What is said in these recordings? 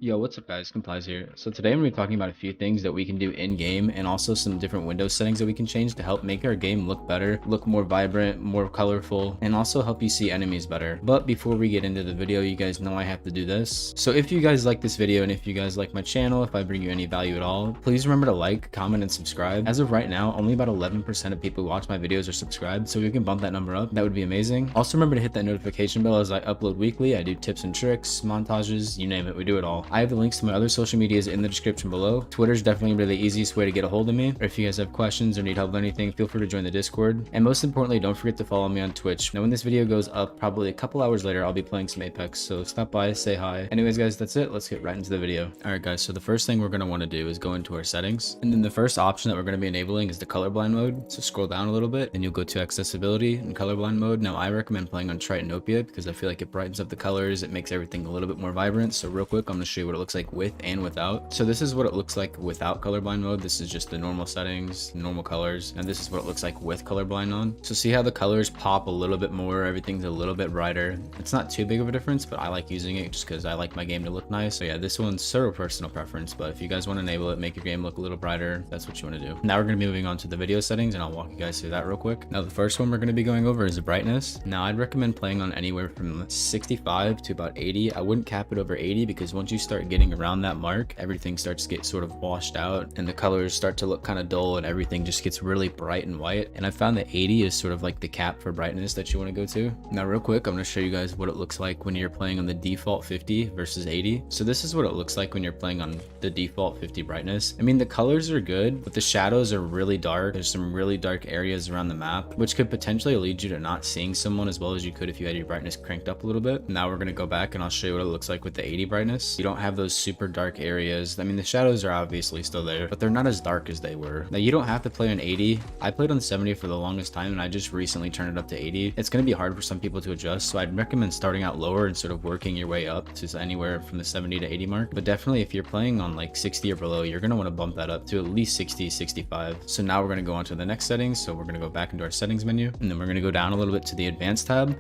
Yo, what's up guys, Complies here. So today I'm going to be talking about a few things that we can do in-game and also some different Windows settings that we can change to help make our game look better, look more vibrant, more colorful, and also help you see enemies better. But before we get into the video, you guys know I have to do this. So if you guys like this video and if you guys like my channel, if I bring you any value at all, please remember to like, comment, and subscribe. As of right now, only about 11% of people who watch my videos are subscribed, so if you can bump that number up, that would be amazing. Also remember to hit that notification bell as I upload weekly. I do tips and tricks, montages, you name it, we do it all. I have the links to my other social medias in the description below. Twitter is definitely really the easiest way to get a hold of me. Or if you guys have questions or need help with anything, feel free to join the Discord. And most importantly, don't forget to follow me on Twitch. Now when this video goes up, probably a couple hours later, I'll be playing some Apex. So stop by, say hi. Anyways guys, that's it. Let's get right into the video. Alright guys, so the first thing we're going to want to do is go into our settings. And then the first option that we're going to be enabling is the colorblind mode. So scroll down a little bit and you'll go to accessibility and colorblind mode. Now I recommend playing on Tritonopia because I feel like it brightens up the colors. It makes everything a little bit more vibrant. So real quick, I'm going to show you what it looks like with and without. So this is what it looks like without colorblind mode. This is just the normal settings, normal colors, and this is what it looks like with colorblind on. So see how the colors pop a little bit more, everything's a little bit brighter. It's not too big of a difference, but I like using it just because I like my game to look nice. So yeah, this one's sort of personal preference, but if you guys want to enable it, make your game look a little brighter, that's what you want to do. Now we're going to be moving on to the video settings and I'll walk you guys through that real quick. Now the first one we're going to be going over is the brightness. Now I'd recommend playing on anywhere from 65 to about 80. I wouldn't cap it over 80 because once you start getting around that mark, everything starts to get sort of washed out and the colors start to look kind of dull and everything just gets really bright and white. And I found that 80 is sort of like the cap for brightness that you want to go to. Now real quick, I'm going to show you guys what it looks like when you're playing on the default 50 versus 80. So this is what it looks like when you're playing on the default 50 brightness. I mean, the colors are good, but the shadows are really dark. There's some really dark areas around the map, which could potentially lead you to not seeing someone as well as you could if you had your brightness cranked up a little bit. Now we're going to go back and I'll show you what it looks like with the 80 brightness. You don't have those super dark areas. I mean, the shadows are obviously still there, but they're not as dark as they were. Now you don't have to play on 80. I played on 70 for the longest time and I just recently turned it up to 80. It's going to be hard for some people to adjust, so I'd recommend starting out lower and sort of working your way up to anywhere from the 70 to 80 mark. But definitely if you're playing on like 60 or below, you're going to want to bump that up to at least 60, 65. So now we're going to go on to the next settings. So we're going to go back into our settings menu and then we're going to go down a little bit to the advanced tab.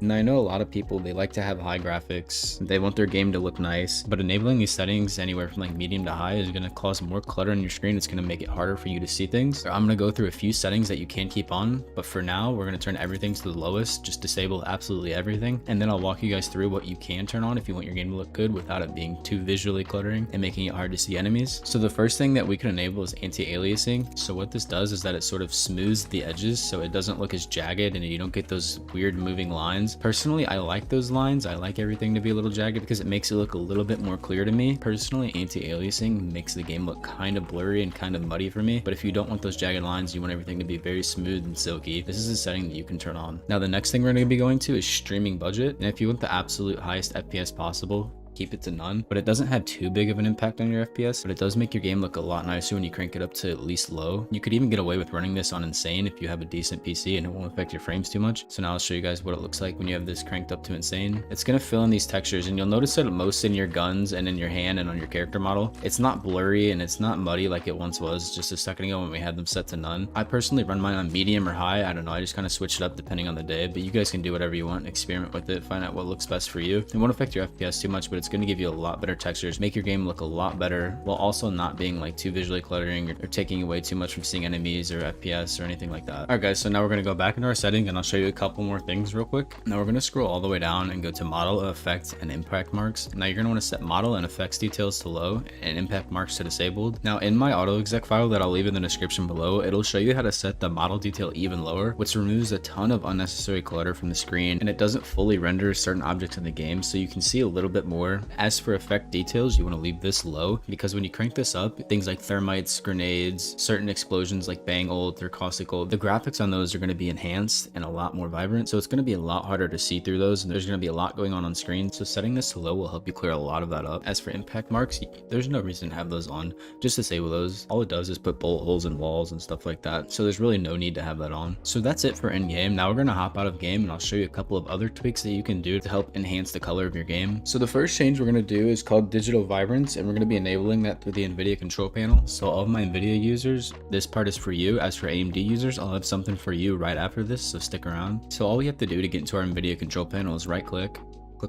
And I know a lot of people, they like to have high graphics, they want their game to look nice, but enabling these settings anywhere from like medium to high is going to cause more clutter on your screen. It's going to make it harder for you to see things. So I'm going to go through a few settings that you can keep on, but for now we're going to turn everything to the lowest, just disable absolutely everything, and then I'll walk you guys through what you can turn on if you want your game to look good without it being too visually cluttering and making it hard to see enemies. So the first thing that we can enable is anti-aliasing. So what this does is that it sort of smooths the edges so it doesn't look as jagged and you don't get those weird moving lines. Personally, I like those lines. I like everything to be a little jagged because it makes it look a little bit more clear to me. Personally, anti-aliasing makes the game look kind of blurry and kind of muddy for me, but if you don't want those jagged lines, you want everything to be very smooth and silky, this is a setting that you can turn on. Now the next thing we're going to be going to is streaming budget, and if you want the absolute highest FPS possible, keep it to none, but it doesn't have too big of an impact on your FPS, but it does make your game look a lot nicer when you crank it up to at least low. You could even get away with running this on insane if you have a decent PC and it won't affect your frames too much. So now I'll show you guys what it looks like when you have this cranked up to insane. It's going to fill in these textures and you'll notice that most in your guns and in your hand and on your character model, it's not blurry and it's not muddy like it once was just a second ago when we had them set to none. I personally run mine on medium or high. I don't know, I just kind of switch it up depending on the day, but you guys can do whatever you want, experiment with it, find out what looks best for you. It won't affect your FPS too much, but it's going to give you a lot better textures, make your game look a lot better while also not being like too visually cluttering or taking away too much from seeing enemies or FPS or anything like that. Alright guys, so now we're going to go back into our setting and I'll show you a couple more things real quick. Now we're going to scroll all the way down and go to model, effect, and impact marks. Now you're going to want to set model and effects details to low and impact marks to disabled. Now in my auto exec file that I'll leave in the description below, it'll show you how to set the model detail even lower, which removes a ton of unnecessary clutter from the screen and it doesn't fully render certain objects in the game so you can see a little bit more. As for effect details, you want to leave this low because when you crank this up, things like thermites, grenades, certain explosions like bang ult or caustic ult, the graphics on those are going to be enhanced and a lot more vibrant, so it's going to be a lot harder to see through those and there's going to be a lot going on screen, so setting this to low will help you clear a lot of that up. As for impact marks, there's no reason to have those on. Just disable those. All it does is put bullet holes in walls and stuff like that, so there's really no need to have that on. So that's it for in game. Now we're going to hop out of game and I'll show you a couple of other tweaks that you can do to help enhance the color of your game. So the first change we're going to do is called digital vibrance, and we're going to be enabling that through the NVIDIA control panel. So all of my NVIDIA users, this part is for you. As for AMD users, I'll have something for you right after this, so stick around. So all we have to do to get into our NVIDIA control panel is right click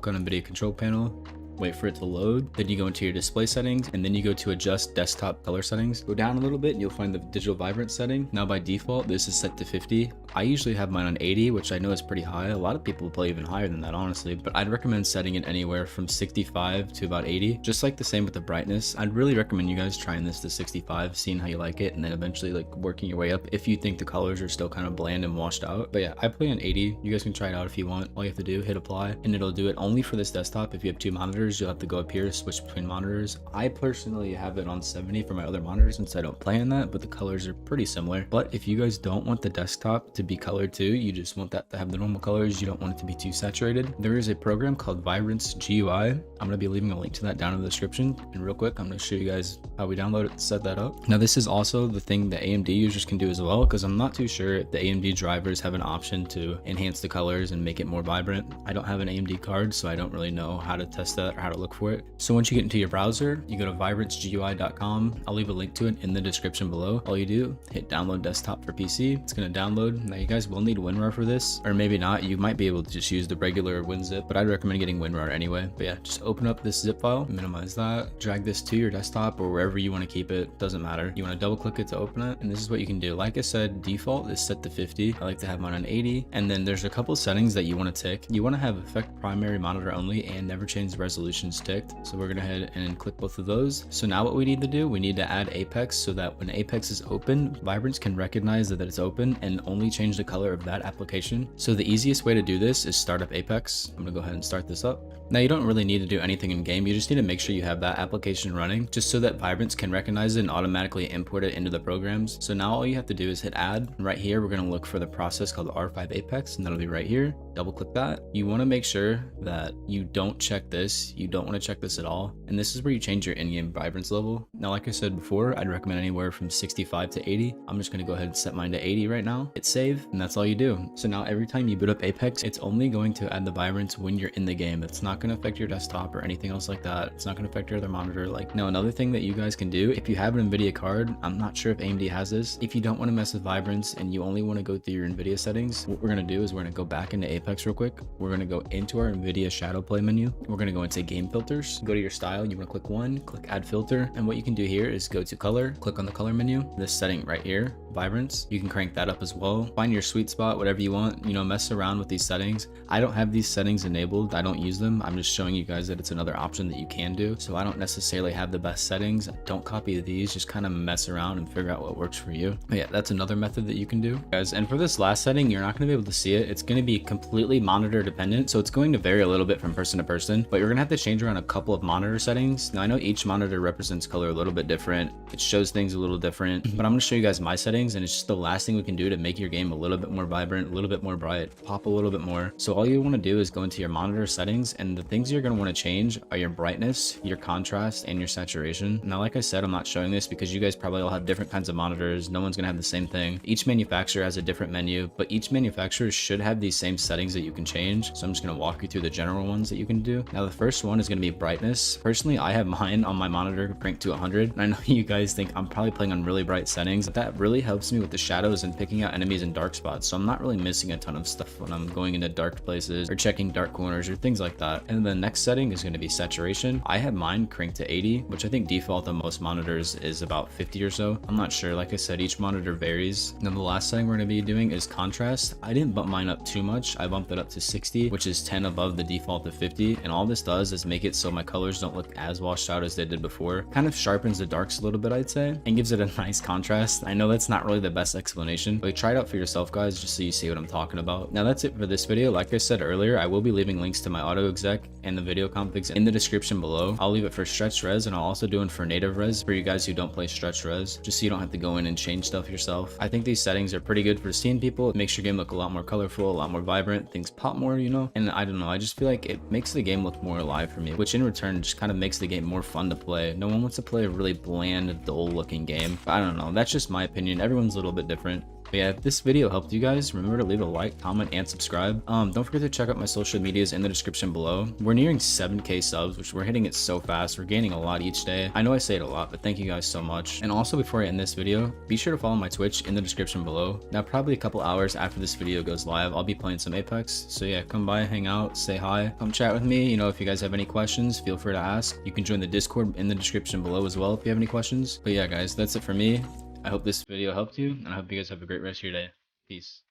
on NVIDIA control panel, wait for it to load, then you go into your display settings, and then you go to adjust desktop color settings. Go down a little bit and you'll find the digital vibrance setting. Now by default, this is set to 50. I usually have mine on 80, which I know is pretty high. A lot of people play even higher than that, honestly, but I'd recommend setting it anywhere from 65 to about 80. Just like the same with the brightness, I'd really recommend you guys trying this to 65, seeing how you like it, and then eventually like working your way up if you think the colors are still kind of bland and washed out. But yeah, I play on 80. You guys can try it out if you want. All you have to do, hit apply, and it'll do it only for this desktop. If you have 2 monitors, you'll have to go up here, switch between monitors. I personally have it on 70 for my other monitors since I don't play in that, but the colors are pretty similar. But if you guys don't want the desktop to be colored too, you just want that to have the normal colors, you don't want it to be too saturated, there is a program called Vibrance GUI. I'm going to be leaving a link to that down in the description, and real quick I'm going to show you guys how we download it and set that up. Now this is also the thing that AMD users can do as well, because I'm not too sure if the AMD drivers have an option to enhance the colors and make it more vibrant. I don't have an AMD card, so I don't really know how to test that or how to look for it. So once you get into your browser, you go to vibranceGUI.com. I'll leave a link to it in the description below. All you do, hit download desktop for PC. It's going to download. Now you guys will need WinRAR for this, or maybe not. You might be able to just use the regular WinZip, but I'd recommend getting WinRAR anyway. But yeah, just open up this zip file, minimize that, drag this to your desktop or wherever you want to keep it, doesn't matter. You want to double click it to open it, and this is what you can do. Like I said, default is set to 50. I like to have mine on 80, and then there's a couple settings that you want to tick. You want to have affect primary monitor only and never change resolutions ticked, so we're gonna go ahead and click both of those. So now what we need to do, we need to add Apex so that when Apex is open, Vibrance can recognize that it's open and only change the color of that application. So the easiest way to do this is start up Apex. I'm gonna go ahead and start this up. Now you don't really need to do anything in game, you just need to make sure you have that application running just so that Vibrance can recognize it and automatically import it into the programs. So now all you have to do is hit add, and right here we're going to look for the process called R5 Apex, and that'll be right here. Double click that. You want to make sure that you don't check this, you don't want to check this at all, and this is where you change your in-game Vibrance level. Now like I said before, I'd recommend anywhere from 65 to 80. I'm just going to go ahead and set mine to 80 right now, hit save, and that's all you do. So now every time you boot up Apex, it's only going to add the Vibrance when you're in the game. It's not going to affect your desktop or anything else like that. It's not going to affect your other monitor. Now another thing that you guys can do, if you have an NVIDIA card, I'm not sure if AMD has this, if you don't want to mess with Vibrance and you only want to go through your NVIDIA settings, what we're going to do is we're going to go back into Apex real quick. We're going to go into our NVIDIA shadow play menu. We're going to go into game filters, go to your style. You want to click one, click add filter. And what you can do here is go to color, click on the color menu, this setting right here, Vibrance. You can crank that up as well. Find your sweet spot, whatever you want, mess around with these settings. I don't have these settings enabled. I don't use them. I'm just showing you guys that it's another option that you can do. So I don't necessarily have the best settings. Don't copy these, just kind of mess around and figure out what works for you. But yeah, that's another method that you can do, guys. And for this last setting, you're not going to be able to see it. It's going to be completely monitor dependent, so it's going to vary a little bit from person to person, but you're going to have to change around a couple of monitor settings. Now I know each monitor represents color a little bit different, it shows things a little different, but I'm going to show you guys my settings, and it's just the last thing we can do to make your game a little bit more vibrant, a little bit more bright, pop a little bit more. So all you want to do is go into your monitor settings, and the things you're going to want to change are your brightness, your contrast, and your saturation. Now like I said, I'm not showing this because you guys probably all have different kinds of monitors. No one's going to have the same thing. Each manufacturer has a different menu, but each manufacturer should have these same settings that you can change. So I'm just going to walk you through the general ones that you can do. Now the first one is going to be brightness. Personally, I have mine on my monitor cranked to 100, and I know you guys think I'm probably playing on really bright settings, but that really helps me with the shadows and picking out enemies in dark spots. So I'm not really missing a ton of stuff when I'm going into dark places or checking dark corners or things like that. And the next setting is going to be saturation. I have mine cranked to 80, which I think default on most monitors is about 50 or so. I'm not sure. Like I said, each monitor varies. Now the last setting we're going to be doing is contrast. I didn't bump mine up too much. I bumped it up to 60, which is 10 above the default of 50. And all this does is make it so my colors don't look as washed out as they did before. Kind of sharpens the darks a little bit, I'd say, and gives it a nice contrast. I know that's not really the best explanation, but try it out for yourself, guys, just so you see what I'm talking about. Now that's it for this video. Like I said earlier, I will be leaving links to my auto exec and the video configs in the description below. I'll leave it for stretch res, and I'll also do it for native res for you guys who don't play stretch res, just so you don't have to go in and change stuff yourself. I think these settings are pretty good for seeing people. It makes your game look a lot more colorful, a lot more vibrant, things pop more, and I don't know, I just feel like it makes the game look more alive for me, which in return just kind of makes the game more fun to play. No one wants to play a really bland, dull looking game. I don't know, that's just my opinion. Everyone's a little bit different. But yeah, if this video helped you guys, remember to leave a like, comment, and subscribe. Don't forget to check out my social medias in the description below. We're nearing 7K subs, which we're hitting it so fast. We're gaining a lot each day. I know I say it a lot, but thank you guys so much. And also, before I end this video, be sure to follow my Twitch in the description below. Now, probably a couple hours after this video goes live, I'll be playing some Apex. So yeah, come by, hang out, say hi, come chat with me. You know, if you guys have any questions, feel free to ask. You can join the Discord in the description below as well if you have any questions. But yeah, guys, that's it for me. I hope this video helped you, and I hope you guys have a great rest of your day. Peace.